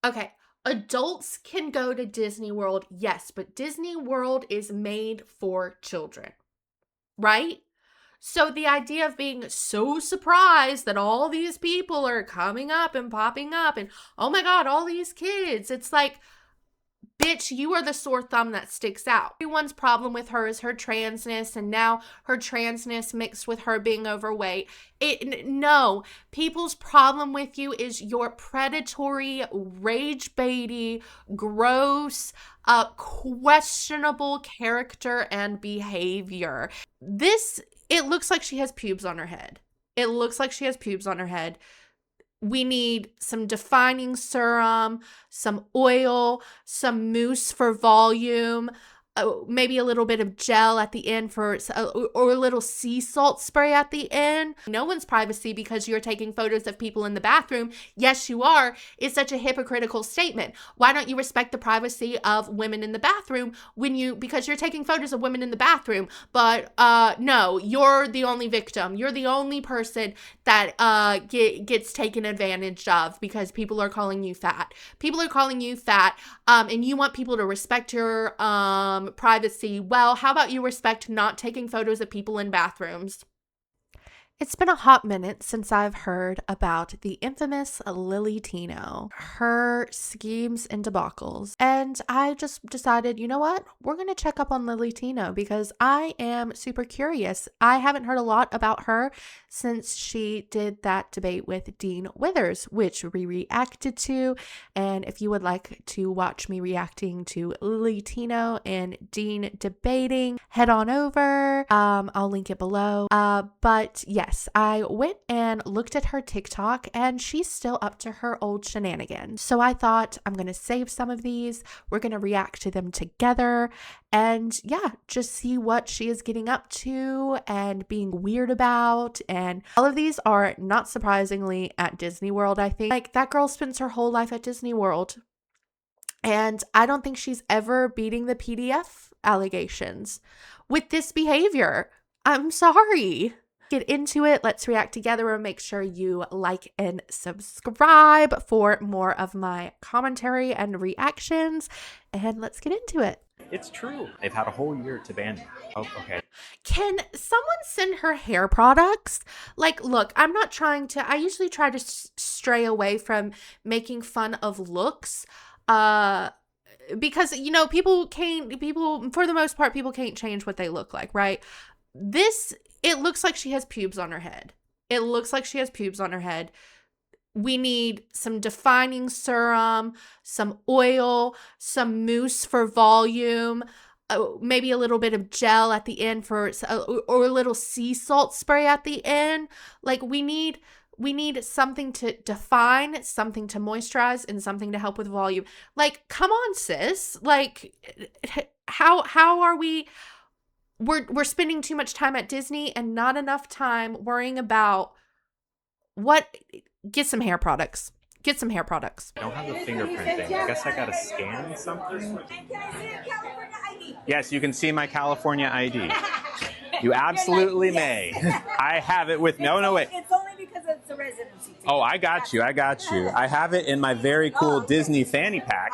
Okay, adults can go to Disney World, yes, but Disney World is made for children, right? So the idea of being so surprised that all these people are coming up and popping up and, oh my God, all these kids, it's like, bitch, you are the sore thumb that sticks out. Everyone's problem with her is her transness, and now her transness mixed with her being overweight. No, people's problem with you is your predatory, rage baity, gross, questionable character and behavior. It looks like she has pubes on her head. It looks like she has pubes on her head. We need some defining serum, some oil, some mousse for volume, maybe a little bit of gel at the end or a little sea salt spray at the end. No one's privacy because you're taking photos of people in the bathroom. Yes, you are. It's such a hypocritical statement. Why don't you respect the privacy of women in the bathroom because you're taking photos of women in the bathroom? But no, you're the only victim. You're the only person that gets taken advantage of because people are calling you fat. People are calling you fat, and you want people to respect your privacy. Well, how about you respect not taking photos of people in bathrooms? It's been a hot minute since I've heard about the infamous Lily Tino, her schemes and debacles. And I just decided, you know what? We're going to check up on Lily Tino because I am super curious. I haven't heard a lot about her since she did that debate with Dean Withers, which we reacted to. And if you would like to watch me reacting to Lily Tino and Dean debating, head on over. I'll link it below. But yes, I went and looked at her TikTok and she's still up to her old shenanigans. So I thought I'm going to save some of these. We're going to react to them together and just see what she is getting up to and being weird about. And all of these are, not surprisingly, at Disney World, I think. Like, that girl spends her whole life at Disney World. And I don't think she's ever beating the PDF allegations with this behavior. I'm sorry. Get into it. Let's react together and make sure you like and subscribe for more of my commentary and reactions. And let's get into it. It's true. They've had a whole year to ban me. Oh, okay. Can someone send her hair products? Like, look, I'm not trying to, I usually try to stray away from making fun of looks. Because, people, for the most part, people can't change what they look like, right? It looks like she has pubes on her head. It looks like she has pubes on her head. We need some defining serum, some oil, some mousse for volume, maybe a little bit of gel at the end or a little sea salt spray at the end. Like, we need something to define, something to moisturize, and something to help with volume. Like, come on, sis. Like, how are we? We're spending too much time at Disney and not enough time worrying about get some hair products. Get some hair products. I don't have the fingerprint thing. I guess I gotta scan something. And can I see a California ID? Yes, you can see my California ID. You absolutely may. I have it with me. Oh, no, wait. It's only because it's a residency ticket. Oh, I got you. I have it in my very cool Disney fanny pack.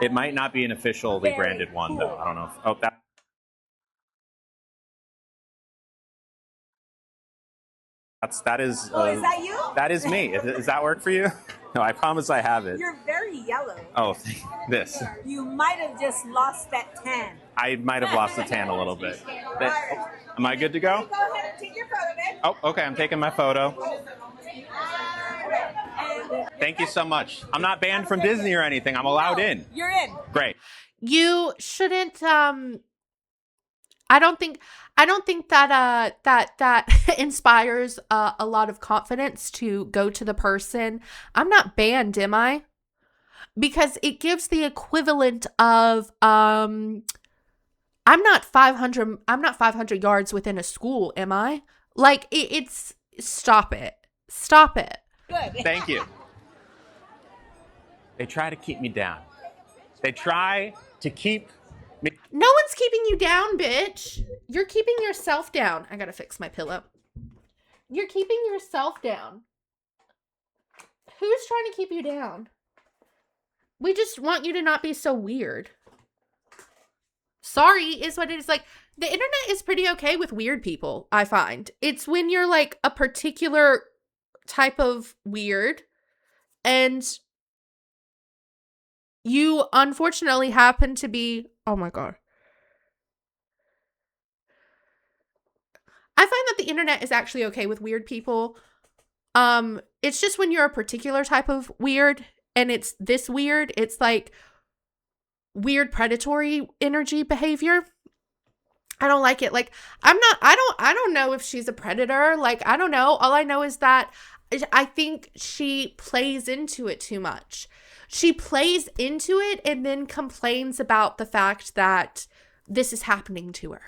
It might not be an officially branded one, though. I don't know. That is. Is that you? That is me. Does that work for you? No, I promise I have it. You're very yellow. Oh, this. You might have just lost that tan. I might have lost the tan a little bit. Am I good to go? Go ahead and take your photo, babe. Oh, okay. I'm taking my photo. Thank you so much. I'm not banned from Disney or anything. I'm allowed in. You're in. Great. You shouldn't. I don't think that inspires a lot of confidence to go to the person. I'm not banned, am I? Because it gives the equivalent of I'm not 500 yards within a school, am I? Like, it's stop it. Good. Thank you. They try to keep me down. They try to keep me. No one's keeping you down, bitch. You're keeping yourself down. I gotta fix my pillow. You're keeping yourself down. Who's trying to keep you down? We just want you to not be so weird. Sorry is what it is. Like, the internet is pretty okay with weird people, I find. It's when you're like a particular type of weird and you unfortunately happen to be, oh my God. I find that the internet is actually okay with weird people. It's just when you're a particular type of weird and it's this weird, it's like weird predatory energy behavior. I don't like it. Like, I don't know if she's a predator. Like, I don't know. All I know is that I think she plays into it too much. She plays into it and then complains about the fact that this is happening to her.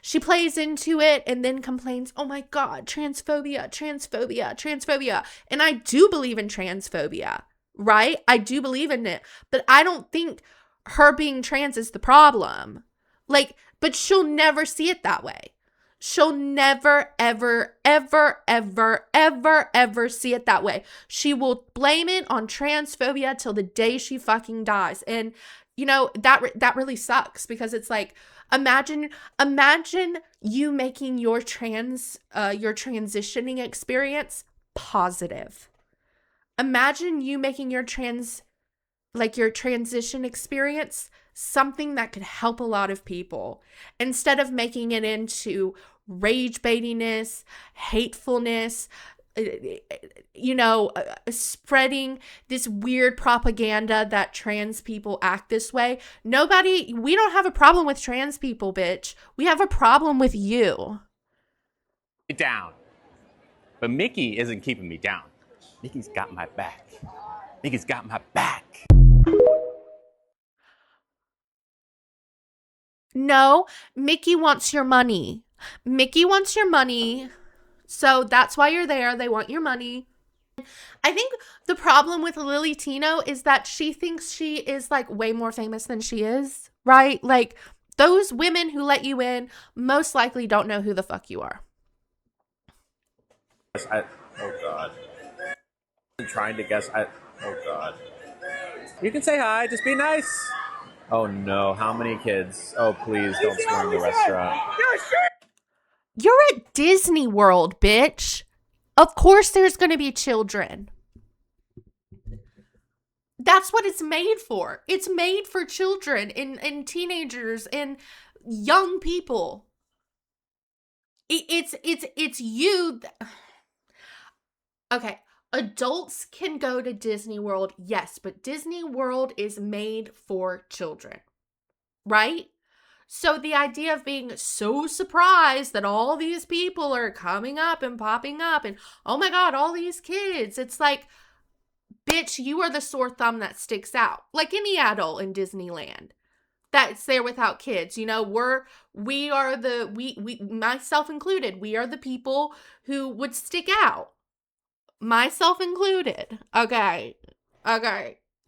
She plays into it and then complains, oh my God, transphobia, transphobia, transphobia. And I do believe in transphobia, right? I do believe in it. But I don't think her being trans is the problem. Like, but she'll never see it that way. She'll never, ever, ever, ever, ever, ever see it that way. She will blame it on transphobia till the day she fucking dies. And, you know, that really sucks because it's like, imagine you making your transitioning experience positive. Imagine you making your transition experience something that could help a lot of people instead of making it into rage baitiness, hatefulness, spreading this weird propaganda that trans people act this way. We don't have a problem with trans people, bitch. We have a problem with you. Down. But Mickey isn't keeping me down. Mickey's got my back. Mickey's got my back. No, Mickey wants your money. Mickey wants your money. So that's why you're there. They want your money. I think the problem with Lily Tino is that she thinks she is like way more famous than she is, right? Like, those women who let you in most likely don't know who the fuck you are. Oh God. I'm trying to guess. Oh God. You can say hi. Just be nice. Oh no, how many kids? Oh please, don't swear in the restaurant. You're at Disney World, bitch. Of course there's going to be children. That's what it's made for. It's made for children and teenagers and young people. It's you. Okay. Adults can go to Disney World, yes, but Disney World is made for children, right? So the idea of being so surprised that all these people are coming up and popping up and, oh my God, all these kids, it's like, bitch, you are the sore thumb that sticks out. Like any adult in Disneyland that's there without kids. You know, we are myself included, we are the people who would stick out. Myself included. Okay.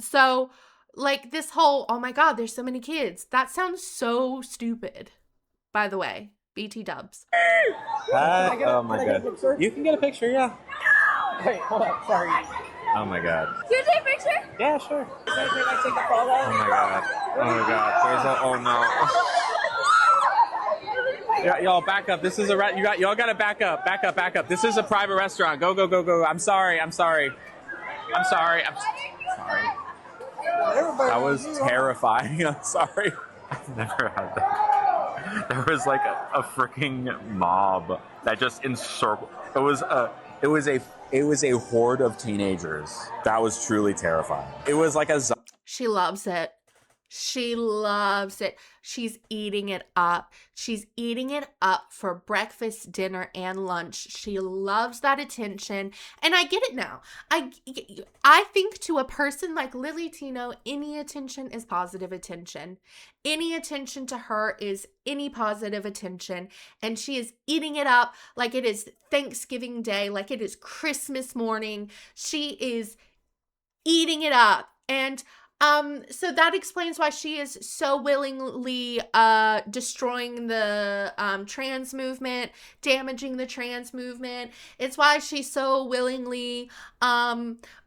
So, like, this whole, oh my God, there's so many kids. That sounds so stupid. By the way, BT dubs. Oh my God. You can get a picture, yeah. Wait, hold up, sorry. Oh my God. Can you take a picture? Yeah, sure. Can I take a photo? Oh my God. Oh my God. Oh no. Yeah, y'all back up. This is y'all gotta back up. Back up. This is a private restaurant. Go. I'm sorry. That was terrifying. I'm sorry. I've never had that. There was like a freaking mob that just encircled. It was a horde of teenagers. That was truly terrifying. It was like a She loves it. She loves it. She's eating it up. She's eating it up for breakfast, dinner, and lunch. She loves that attention. And I get it now. I think to a person like Lily Tino, any attention is positive attention. Any attention to her is any positive attention. And she is eating it up like it is Thanksgiving Day, like it is Christmas morning. She is eating it up. And so that explains why she is so willingly destroying the trans movement, damaging the trans movement. It's why she's so willingly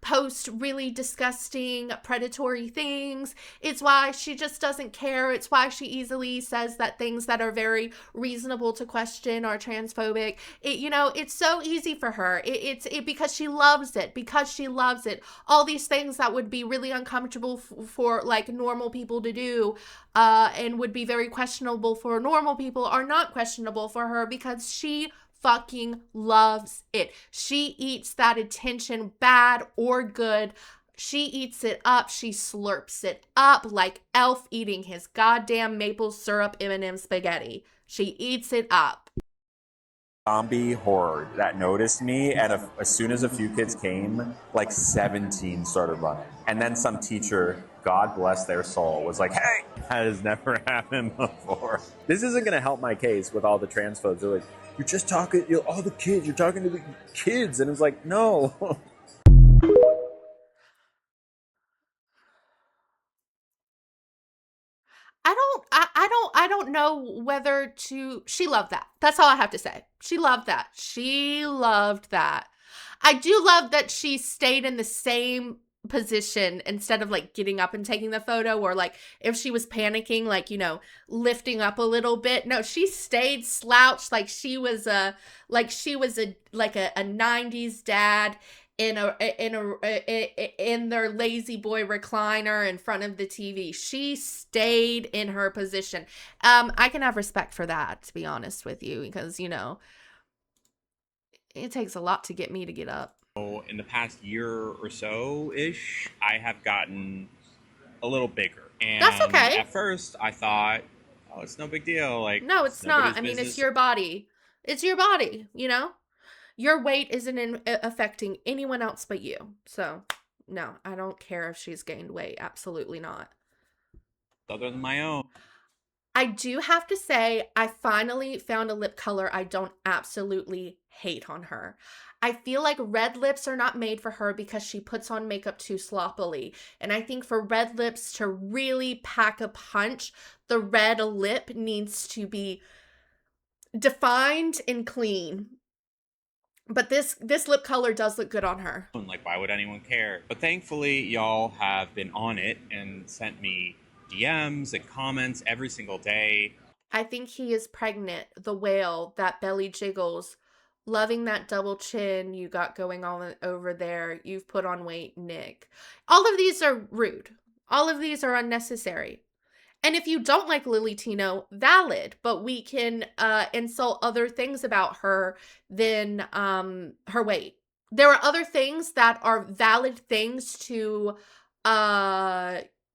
post really disgusting, predatory things. It's why she just doesn't care. It's why she easily says that things that are very reasonable to question are transphobic. It's so easy for her. It's because she loves it. Because she loves it. All these things that would be really uncomfortable for like normal people to do, and would be very questionable for normal people, are not questionable for her because she fucking loves it. She eats that attention, bad or good. She eats it up. She slurps it up like Elf eating his goddamn maple syrup M&M spaghetti. She eats it up. Zombie horde that noticed me, and as soon as a few kids came, like 17 started running. And then some teacher, God bless their soul, was like, hey, that has never happened before. This isn't going to help my case with all the transphobes. They're like, you're just talking, all the kids, you're talking to the kids. And it's like, no. I don't know whether to. She loved that. That's all I have to say. She loved that. She loved that. I do love that she stayed in the same position instead of like getting up and taking the photo, or like if she was panicking, like, lifting up a little bit. No, she stayed slouched like she was a 90s dad in their lazy boy recliner in front of the TV. She stayed in her position. I can have respect for that, to be honest with you, because it takes a lot to get me to get up. In the past year or so-ish, I have gotten a little bigger. And That's okay. At first, I thought, oh, it's no big deal. Like, no, it's not. I mean, it's your body. It's your body, Your weight isn't affecting anyone else but you. So, no, I don't care if she's gained weight. Absolutely not. Other than my own. I do have to say, I finally found a lip color I don't absolutely hate on her. I feel like red lips are not made for her because she puts on makeup too sloppily. And I think for red lips to really pack a punch, the red lip needs to be defined and clean. But this lip color does look good on her. Like, why would anyone care? But thankfully, y'all have been on it and sent me DMs and comments every single day. I think he is pregnant, the whale, that belly jiggles, loving that double chin you got going on over there. You've put on weight, Nick. All of these are rude. All of these are unnecessary. And if you don't like Lily Tino, valid, but we can insult other things about her than her weight. There are other things that are valid things to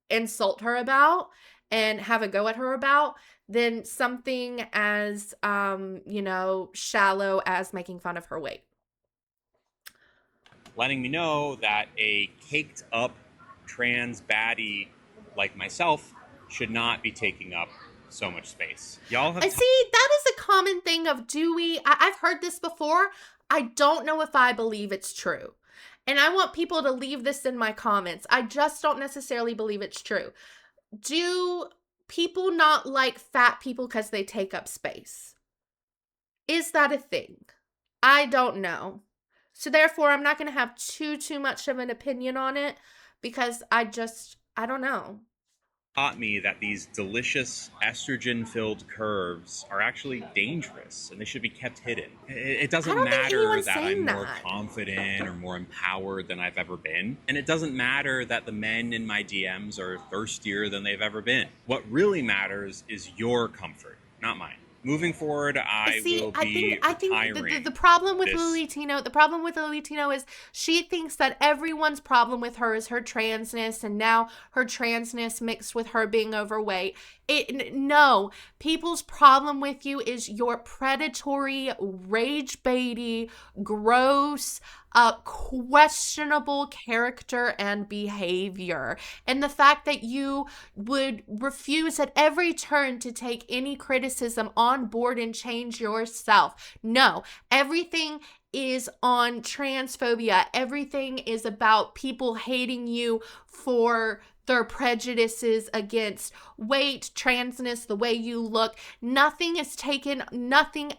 insult her about and have a go at her about than something as, shallow as making fun of her weight. Letting me know that a caked up trans baddie like myself should not be taking up so much space. Y'all have... I see, that is a common thing of I've heard this before. I don't know if I believe it's true. And I want people to leave this in my comments. I just don't necessarily believe it's true. Do people not like fat people because they take up space? Is that a thing? I don't know. So therefore, I'm not going to have too much of an opinion on it because I don't know. Taught me that these delicious estrogen-filled curves are actually dangerous and they should be kept hidden. It doesn't matter that I'm more confident or more empowered than I've ever been. And it doesn't matter that the men in my DMs are thirstier than they've ever been. What really matters is your comfort, not mine. Moving forward, I think the problem with Lily Tino is she thinks that everyone's problem with her is her transness, and now her transness mixed with her being overweight. No, people's problem with you is your predatory, rage-baity, gross, questionable character and behavior. And the fact that you would refuse at every turn to take any criticism on board and change yourself. No, everything is on transphobia. Everything is about people hating you for their prejudices against weight, transness, the way you look.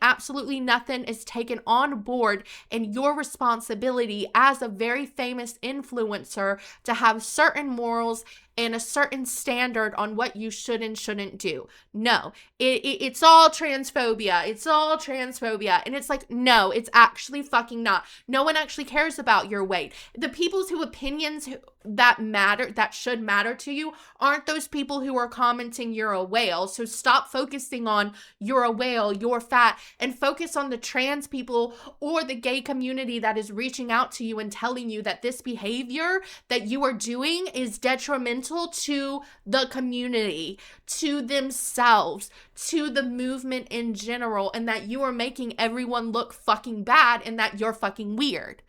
Absolutely nothing is taken on board, and your responsibility as a very famous influencer to have certain morals and a certain standard on what you should and shouldn't do. No, it's all transphobia. It's all transphobia. And it's like, no, it's actually fucking not. No one actually cares about your weight. The people's who opinions that matter, that should matter to you, aren't those people who are commenting you're a whale. So stop focusing on you're a whale, you're fat, and focus on the trans people or the gay community that is reaching out to you and telling you that this behavior that you are doing is detrimental to the community, to themselves, to the movement in general, and that you are making everyone look fucking bad and that you're fucking weird.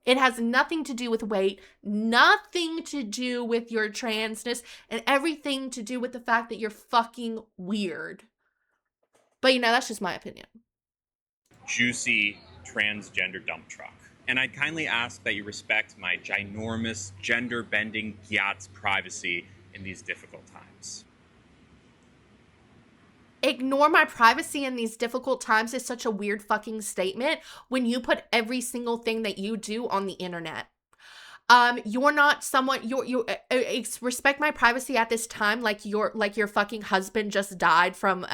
It has nothing to do with weight, nothing to do with your transness, and everything to do with the fact that you're fucking weird. But that's just my opinion. Juicy transgender dump truck. And I'd kindly ask that you respect my ginormous, gender-bending gyat's privacy in these difficult times. Ignore my privacy in these difficult times is such a weird fucking statement when you put every single thing that you do on the internet. You're not someone, respect my privacy at this time like your fucking husband just died from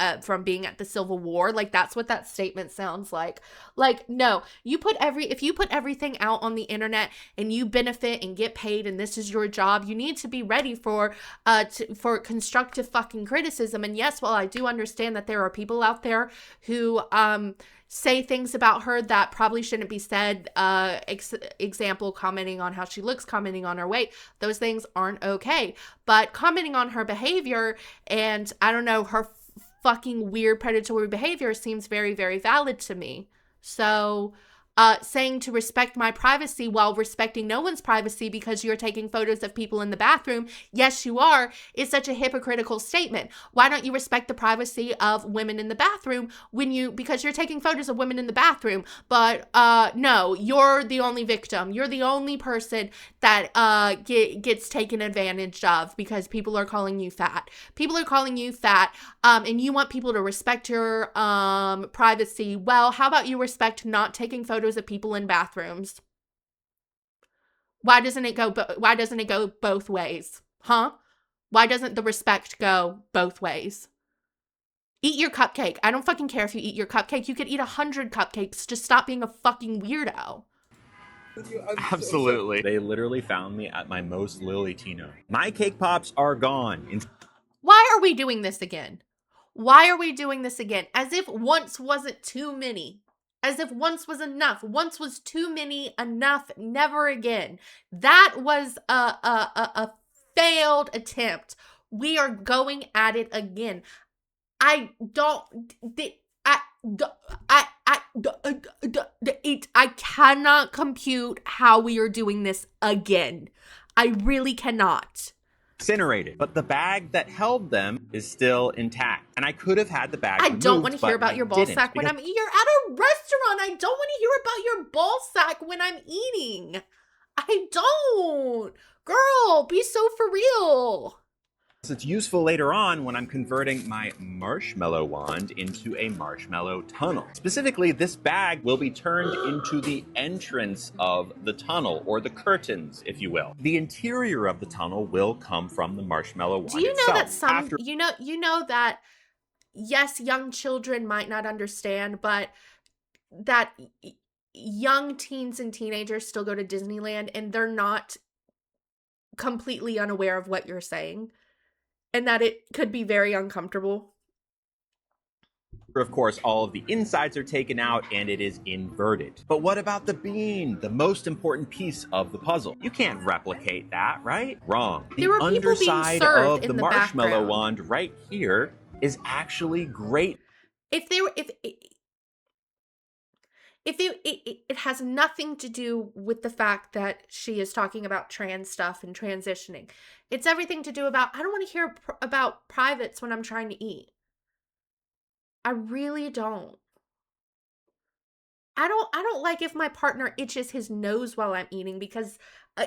being at the Civil War. Like, that's what that statement sounds like. Like, no, if you put everything out on the internet and you benefit and get paid and this is your job, you need to be ready for constructive fucking criticism. And yes, while I do understand that there are people out there who, say things about her that probably shouldn't be said, example, commenting on how she looks, commenting on her weight, those things aren't okay. But commenting on her behavior and, I don't know, her fucking weird predatory behavior seems very, very valid to me. So, saying to respect my privacy while respecting no one's privacy because you're taking photos of people in the bathroom, yes, you are, is such a hypocritical statement. Why don't you respect the privacy of women in the bathroom because you're taking photos of women in the bathroom, but no, you're the only victim. You're the only person that gets taken advantage of because people are calling you fat. People are calling you fat, and you want people to respect your privacy. Well, how about you respect not taking photos of people in bathrooms? Why doesn't it go both ways? Huh? Why doesn't the respect go both ways? Eat your cupcake. I don't fucking care if you eat your cupcake. You could eat 100 cupcakes. Just stop being a fucking weirdo. Absolutely. They literally found me at my most lily Tino. My cake pops are gone. Why are we doing this again? Why are we doing this again? As if once wasn't too many. As if once was enough. Once was too many, enough, never again. That was a failed attempt. We are going at it again. I cannot compute how we are doing this again. I really cannot. Incinerated, but the bag that held them is still intact, and I could have had the bag I removed, don't want to hear about I your ball didn't, sack when because I'm eating. You're at a restaurant. I don't want to hear about your ball sack when I'm eating. I don't. Girl, be so for real. it's useful later on when I'm converting my marshmallow wand into a marshmallow tunnel. Specifically, this bag will be turned into the entrance of the tunnel, or the curtains, if you will. The interior of the tunnel will come from the marshmallow wand itself. Do you know that some you know that yes, young children might not understand, but that young teens and teenagers still go to Disneyland and they're not completely unaware of what you're saying, and that it could be very uncomfortable. Of course, all of the insides are taken out and it is inverted. But what about the bean, the most important piece of the puzzle? You can't replicate that, right? Wrong. The underside of the marshmallow wand right here is actually great. It has nothing to do with the fact that she is talking about trans stuff and transitioning. It's everything to do about, I don't want to hear about privates when I'm trying to eat. I really don't. I don't like if my partner itches his nose while I'm eating because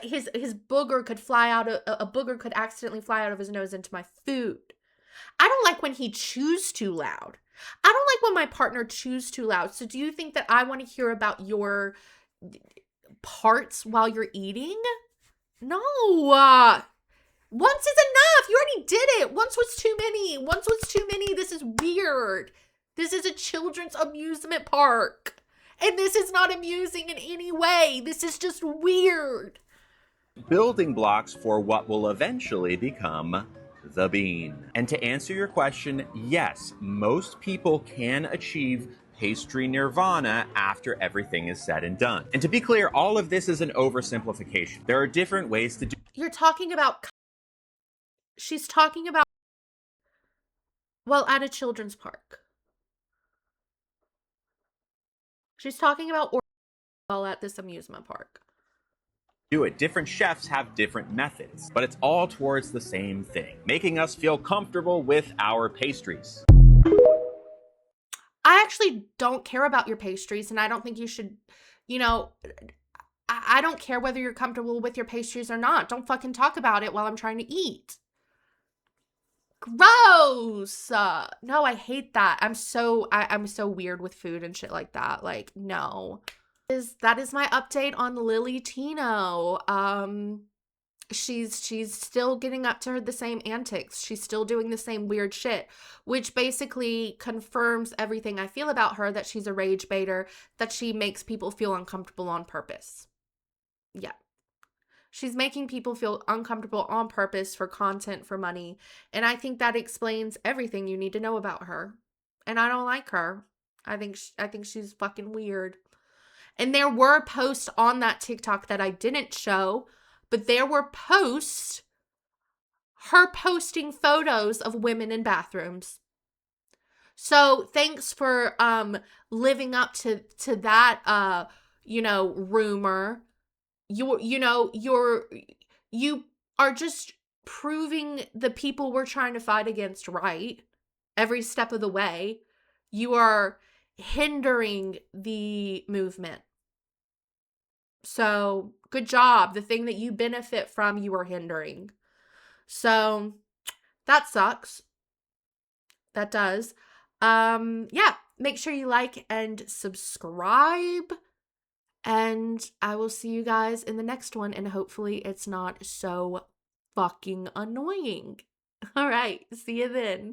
his booger could fly out of a booger could accidentally fly out of his nose into my food. I don't like when he chews too loud. I don't like when my partner chews too loud. So do you think that I want to hear about your parts while you're eating? No. Once is enough. You already did it. Once was too many. Once was too many. This is weird. This is a children's amusement park. And this is not amusing in any way. This is just weird. Building blocks for what will eventually become the bean. And to answer your question, yes, most people can achieve pastry nirvana after everything is said and done. And to be clear, all of this is an oversimplification. There are different ways to do. You're talking about. She's talking about. Well, at a children's park. She's talking about while at this amusement park. Do it. Different chefs have different methods, but it's all towards the same thing, making us feel comfortable with our pastries. I actually don't care about your pastries, and I don't think you should, you know, I don't care whether you're comfortable with your pastries or not. Don't fucking talk about it while I'm trying to eat. Gross. No, I hate that. I'm so weird with food and shit like that. Like, no. That is my update on Lily Tino. She's still getting up to the same antics. She's still doing the same weird shit, which basically confirms everything I feel about her, that she's a rage baiter, that she makes people feel uncomfortable on purpose. Yeah. She's making people feel uncomfortable on purpose for content, for money. And I think that explains everything you need to know about her. And I don't like her. I think she's fucking weird. And there were posts on that TikTok that I didn't show, but there were posts, her posting photos of women in bathrooms. So thanks for living up to that rumor. You are just proving the people we're trying to fight against right every step of the way. You are hindering the movement. So good job. The thing that you benefit from, you are hindering. So that sucks. That does. Yeah, make sure you like and subscribe. And I will see you guys in the next one. And hopefully it's not so fucking annoying. All right. See you then.